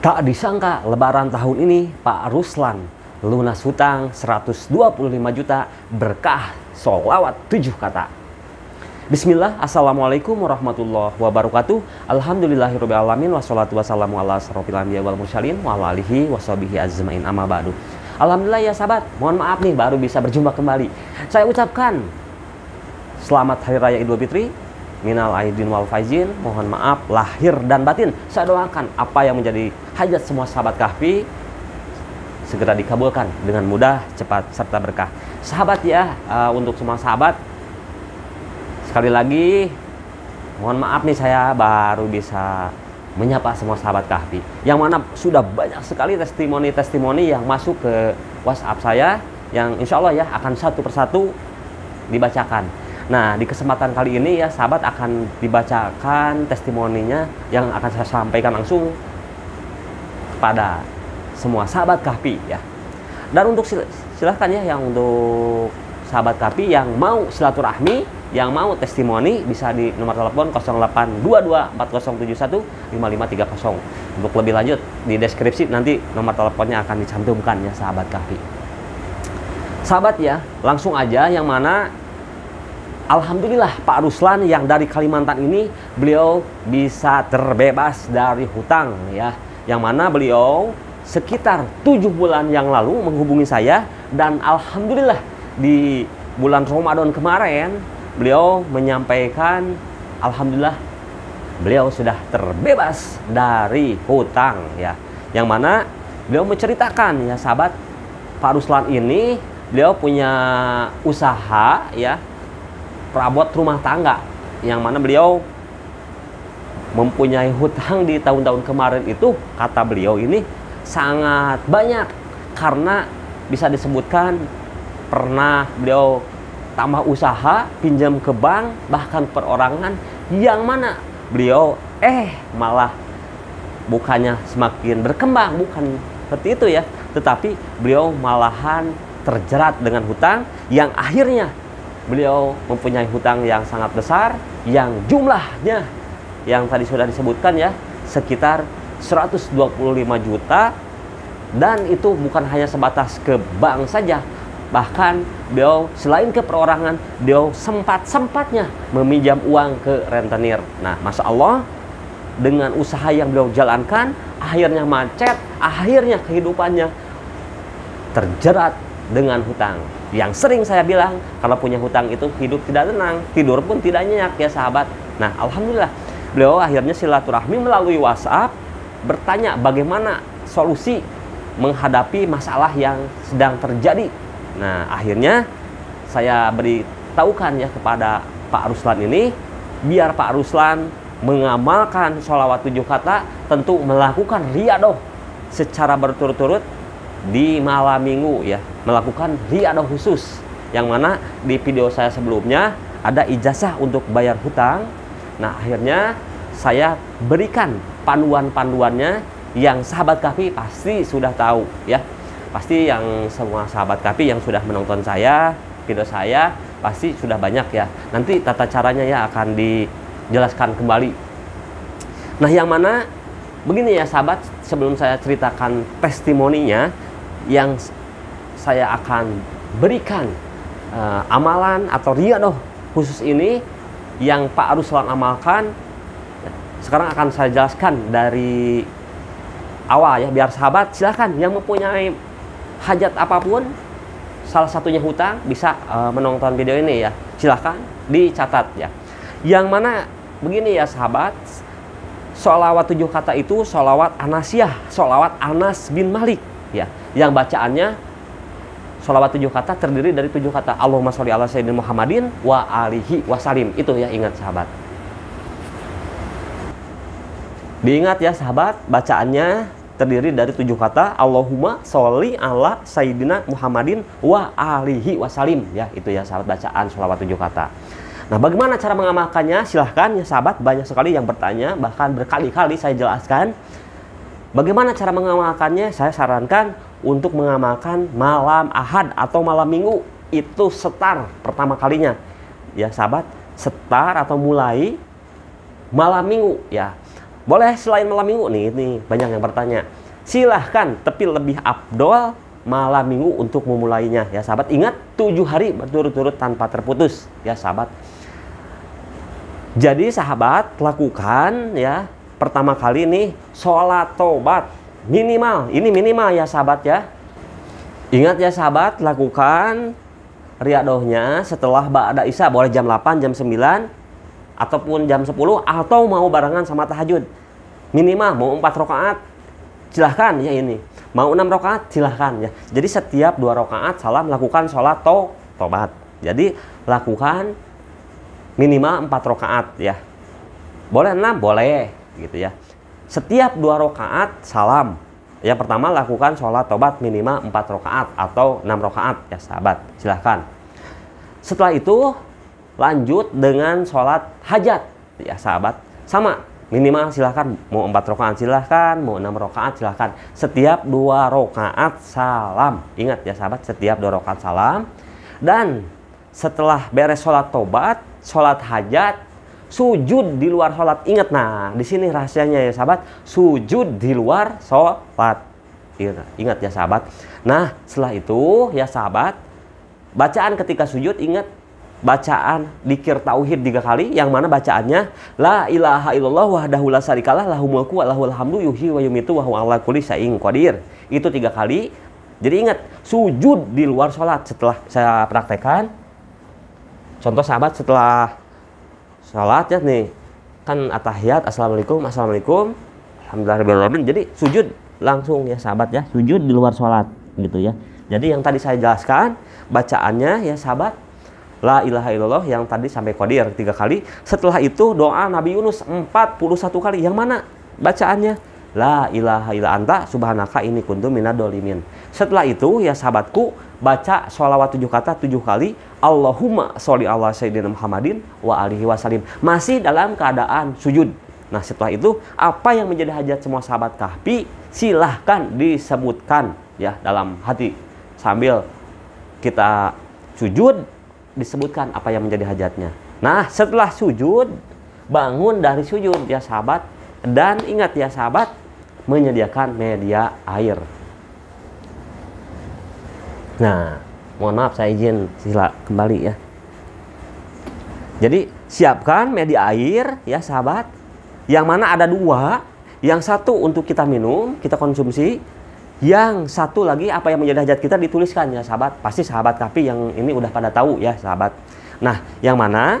Tak disangka lebaran tahun ini Pak Ruslan lunas hutang 125 juta berkah sholawat 7 kata. Bismillah, assalamualaikum warahmatullahi wabarakatuh. Alhamdulillahirrahmanirrahim. Wassalatu wassalamu ala asrofil anbiya wal mursalin wa ala alihi washabihi ajmain amma ba'du. Alhamdulillah ya sahabat, mohon maaf nih baru bisa berjumpa kembali. Saya ucapkan selamat Hari Raya Idul Fitri, minal aidin wal faizin, mohon maaf lahir dan batin. Saya doakan apa yang menjadi hajat semua sahabat kahfi segera dikabulkan dengan mudah, cepat, serta berkah. Sahabat ya, untuk semua sahabat, sekali lagi mohon maaf nih saya baru bisa menyapa semua sahabat kahfi, yang mana sudah banyak sekali testimoni-testimoni yang masuk ke WhatsApp saya, yang insya Allah ya akan satu persatu dibacakan. Nah, di kesempatan kali ini ya sahabat akan dibacakan testimoninya yang akan saya sampaikan langsung kepada semua sahabat kahfi ya. Dan untuk silahkan ya yang untuk sahabat kahfi yang mau silaturahmi, yang mau testimoni, bisa di nomor telepon 082240715530. Untuk lebih lanjut di deskripsi nanti nomor teleponnya akan dicantumkan ya sahabat kahfi. Sahabat ya, langsung aja yang mana alhamdulillah Pak Ruslan yang dari Kalimantan ini beliau bisa terbebas dari hutang ya. Yang mana beliau sekitar 7 bulan yang lalu menghubungi saya, dan alhamdulillah di bulan Ramadan kemarin beliau menyampaikan alhamdulillah beliau sudah terbebas dari hutang ya. Yang mana beliau menceritakan ya sahabat, Pak Ruslan ini beliau punya usaha ya, perabot rumah tangga, yang mana beliau mempunyai hutang di tahun-tahun kemarin itu, kata beliau ini sangat banyak, karena bisa disebutkan pernah beliau tambah usaha, pinjam ke bank, bahkan perorangan, yang mana beliau malah bukannya semakin berkembang, bukan seperti itu ya, tetapi beliau malahan terjerat dengan hutang, yang akhirnya beliau mempunyai hutang yang sangat besar, yang jumlahnya yang tadi sudah disebutkan ya, sekitar 125 juta. Dan itu bukan hanya sebatas ke bank saja, bahkan beliau selain ke perorangan, beliau sempat-sempatnya meminjam uang ke rentenir. Nah, Masya Allah, dengan usaha yang beliau jalankan, akhirnya macet, akhirnya kehidupannya terjerat dengan hutang. Yang sering saya bilang, kalau punya hutang itu hidup tidak tenang, tidur pun tidak nyenyak ya sahabat. Nah, alhamdulillah beliau akhirnya silaturahmi melalui WhatsApp, bertanya bagaimana solusi menghadapi masalah yang sedang terjadi. Nah, akhirnya saya beritahukan ya kepada Pak Ruslan ini, biar Pak Ruslan mengamalkan sholawat 7 kata, tentu melakukan riyadoh secara berturut-turut di malam minggu ya, melakukan riyadoh khusus, yang mana di video saya sebelumnya ada ijazah untuk bayar hutang. Nah, akhirnya saya berikan panduan-panduannya yang sahabat kahfi pasti sudah tahu ya. Pasti yang semua sahabat kahfi yang sudah menonton video saya pasti sudah banyak ya. Nanti tata caranya ya akan dijelaskan kembali. Nah, yang mana begini ya sahabat, sebelum saya ceritakan testimoninya, yang saya akan berikan amalan atau riyadoh khusus ini yang Pak Ruslan amalkan. Sekarang akan saya jelaskan dari awal ya, biar sahabat silahkan yang mempunyai hajat apapun, salah satunya hutang, bisa menonton video ini ya, silahkan dicatat ya. Yang mana begini ya sahabat, sholawat 7 kata itu sholawat Anasiyah, sholawat Anas bin Malik ya, yang bacaannya sholawat 7 kata terdiri dari 7 kata Allahumma sholli ala sayyidina Muhammadin wa alihi wasalim. Itu ya, ingat sahabat. Diingat ya sahabat, bacaannya terdiri dari 7 kata Allahumma sholli ala sayyidina Muhammadin wa alihi wasalim ya. Itu ya sahabat, bacaan sholawat 7 kata. Nah, bagaimana cara mengamalkannya? Silahkan ya sahabat, banyak sekali yang bertanya, bahkan berkali-kali saya jelaskan bagaimana cara mengamalkannya. Saya sarankan untuk mengamalkan malam Ahad atau malam Minggu, itu setar pertama kalinya ya sahabat, setar atau mulai malam Minggu ya. Boleh selain malam minggu nih, ini banyak yang bertanya. Silahkan, tapi lebih afdol malam minggu untuk memulainya ya sahabat. Ingat 7 hari berturut-turut tanpa terputus ya sahabat. Jadi sahabat lakukan ya pertama kali nih sholat tobat minimal. Ini minimal ya sahabat ya. Ingat ya sahabat, lakukan riadohnya setelah ba'da isya, boleh jam 8, jam 9 ataupun jam 10, atau mau barengan sama tahajud. Minimal mau 4 rakaat silahkan ya ini. Mau 6 rakaat silahkan ya. Jadi setiap 2 rakaat salam lakukan sholat tobat. Jadi lakukan minimal 4 rakaat ya. Boleh 6, boleh gitu ya. Setiap 2 rakaat salam. Yang pertama lakukan sholat tobat minimal 4 rakaat atau 6 rakaat ya sahabat. Silahkan. Setelah itu lanjut dengan sholat hajat ya sahabat. Sama, minimal silahkan mau 4 rakaat silahkan, mau 6 rakaat silahkan. Setiap 2 rakaat salam. Ingat ya sahabat, setiap 2 rakaat salam. Dan setelah beres sholat tobat, sholat hajat, sujud di luar sholat. Ingat, nah di sini rahasianya ya sahabat, sujud di luar sholat. Ingat ya sahabat. Nah setelah itu ya sahabat, bacaan ketika sujud, ingat bacaan dzikir tauhid 3 kali, yang mana bacaannya la ilaha illallah wahdahu la syarikalah lahul mulku wa lahul hamdu yuhyi wa yumitu wa huwa ala kulli syai'in qadir. Itu 3 kali. Jadi ingat, sujud di luar sholat. Setelah saya praktekkan, contoh sahabat setelah sholat ya nih, kan atahiyat, assalamualaikum, assalamualaikum, alhamdulillahirobbilalamin. Jadi sujud langsung ya sahabat ya, sujud di luar sholat gitu ya. Jadi yang tadi saya jelaskan bacaannya ya sahabat, la ilaha illallah yang tadi sampai qadir 3 kali. Setelah itu doa Nabi Yunus 41 kali, yang mana bacaannya la ilaha illa anta subhanaka inni kuntu minadz-dzalimin. Setelah itu ya sahabatku, baca sholawat 7 kata 7 kali, Allahumma sholli ala sayyidina Muhammadin wa alihi wasallim, masih dalam keadaan sujud. Nah setelah itu apa yang menjadi hajat semua sahabat kahfi silahkan disebutkan ya dalam hati sambil kita sujud, disebutkan apa yang menjadi hajatnya. Nah setelah sujud, bangun dari sujud ya sahabat, dan ingat ya sahabat, menyediakan media air. Nah mohon maaf saya izin sila kembali ya. Jadi siapkan media air ya sahabat, yang mana ada 2, yang satu untuk kita minum, kita konsumsi, yang satu lagi apa yang menjadi hajat kita dituliskan ya sahabat. Pasti sahabat kahfi yang ini udah pada tahu ya sahabat. Nah yang mana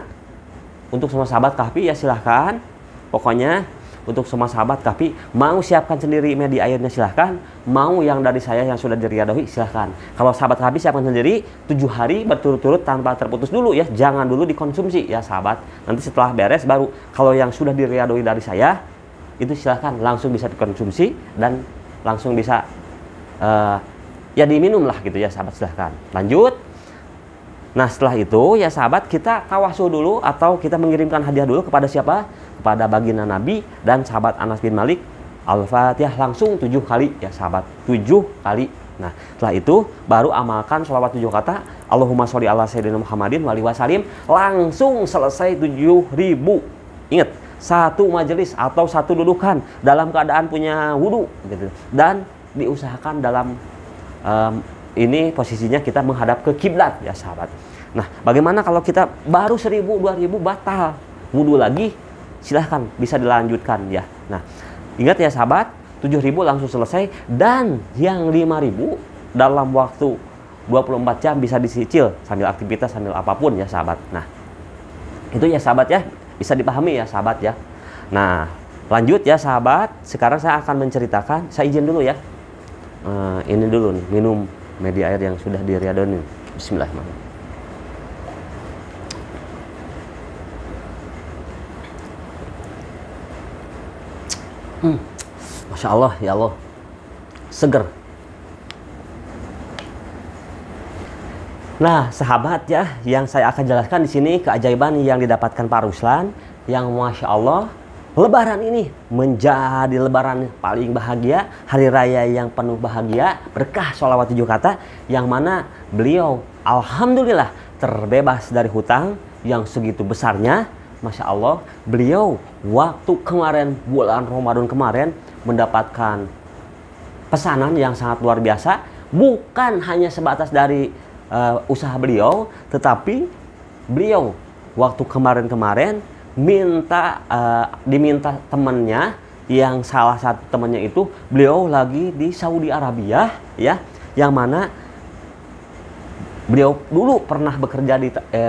untuk semua sahabat kahfi ya silahkan, pokoknya untuk semua sahabat kahfi mau siapkan sendiri media airnya silahkan, mau yang dari saya yang sudah diriadohi silahkan. Kalau sahabat kahfi siapkan sendiri 7 hari berturut-turut tanpa terputus dulu ya, jangan dulu dikonsumsi ya sahabat. Nanti setelah beres baru, kalau yang sudah diriadohi dari saya itu silahkan langsung bisa dikonsumsi dan langsung bisa ya diminum lah gitu ya sahabat, silahkan lanjut. Nah setelah itu ya sahabat, kita tawasul dulu atau kita mengirimkan hadiah dulu kepada siapa? Kepada baginda Nabi dan sahabat Anas bin Malik. Al-Fatihah langsung 7 kali ya sahabat, 7 kali. Nah setelah itu baru amalkan sholawat 7 kata, Allahumma sholli ala sayyidina Muhammadin wa alihi wasallim, langsung selesai 7.000. Ingat, 1 majelis atau 1 dudukan dalam keadaan punya wudhu gitu, dan diusahakan dalam ini posisinya kita menghadap ke kiblat ya sahabat. Nah bagaimana kalau kita baru 1.000, 2.000 batal wudhu lagi? Silahkan bisa dilanjutkan ya. Nah ingat ya sahabat, 7.000 langsung selesai, dan yang 5.000 dalam waktu 24 jam bisa disicil sambil aktivitas sambil apapun ya sahabat. Nah itu ya sahabat ya, bisa dipahami ya sahabat ya. Nah lanjut ya sahabat, sekarang saya akan menceritakan, saya izin dulu ya, ini dulu nih, minum media air yang sudah diriadonin. Bismillahirrahmanirrahim. Masya Allah ya Allah, seger. Nah sahabat ya, yang saya akan jelaskan di sini keajaiban yang didapatkan Pak Ruslan, yang Masya Allah Lebaran ini menjadi lebaran paling bahagia, hari raya yang penuh bahagia, berkah sholawat 7 kata, yang mana beliau alhamdulillah terbebas dari hutang yang segitu besarnya, Masya Allah, beliau waktu kemarin bulan Ramadan kemarin mendapatkan pesanan yang sangat luar biasa, bukan hanya sebatas dari usaha beliau, tetapi beliau waktu kemarin-kemarin diminta temannya, yang salah satu temannya itu beliau lagi di Saudi Arabia ya, yang mana beliau dulu pernah bekerja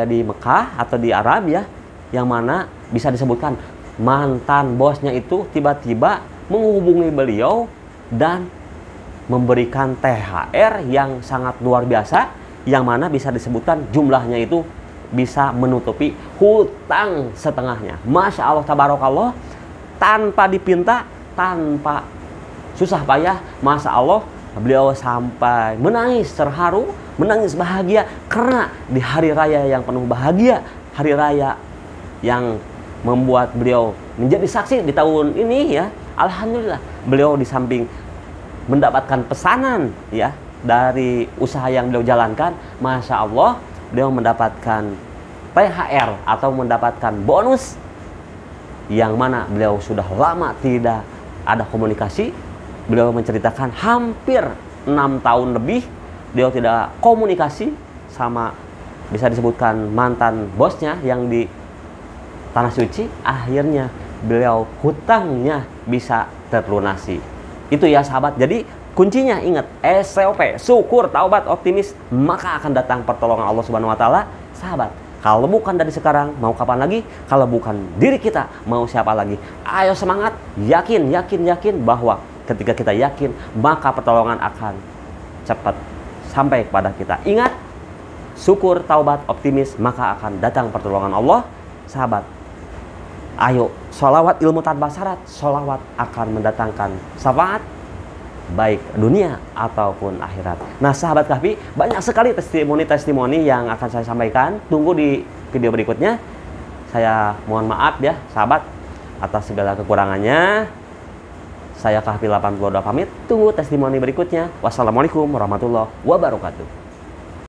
di Mekah atau di Arab ya, yang mana bisa disebutkan mantan bosnya itu tiba-tiba menghubungi beliau dan memberikan THR yang sangat luar biasa, yang mana bisa disebutkan jumlahnya itu bisa menutupi hutang setengahnya. Masya Allah, tabarakallah, tanpa dipinta, tanpa susah payah. Masya Allah, beliau sampai menangis terharu, menangis bahagia, karena di hari raya yang penuh bahagia, hari raya yang membuat beliau menjadi saksi di tahun ini ya, alhamdulillah beliau di samping mendapatkan pesanan ya dari usaha yang beliau jalankan, Masya Allah, beliau mendapatkan THR atau mendapatkan bonus yang mana beliau sudah lama tidak ada komunikasi. Beliau menceritakan hampir 6 tahun lebih beliau tidak komunikasi sama, bisa disebutkan, mantan bosnya yang di Tanah Suci. Akhirnya beliau hutangnya bisa terlunasi. Itu ya sahabat. Jadi kuncinya ingat, SOP, syukur, taubat, optimis, maka akan datang pertolongan Allah Subhanahu wa taala. Sahabat, kalau bukan dari sekarang, mau kapan lagi? Kalau bukan diri kita, mau siapa lagi? Ayo semangat, yakin bahwa ketika kita yakin, maka pertolongan akan cepat sampai kepada kita. Ingat, syukur, taubat, optimis, maka akan datang pertolongan Allah. Sahabat, ayo, sholawat ilmu tanpa syarat. Sholawat akan mendatangkan syafaat, baik dunia ataupun akhirat. Nah sahabat Kahfi, banyak sekali testimoni-testimoni yang akan saya sampaikan. Tunggu di video berikutnya. Saya mohon maaf ya sahabat atas segala kekurangannya. Saya Kahfi 82 pamit. Tunggu testimoni berikutnya. Wassalamualaikum warahmatullahi wabarakatuh.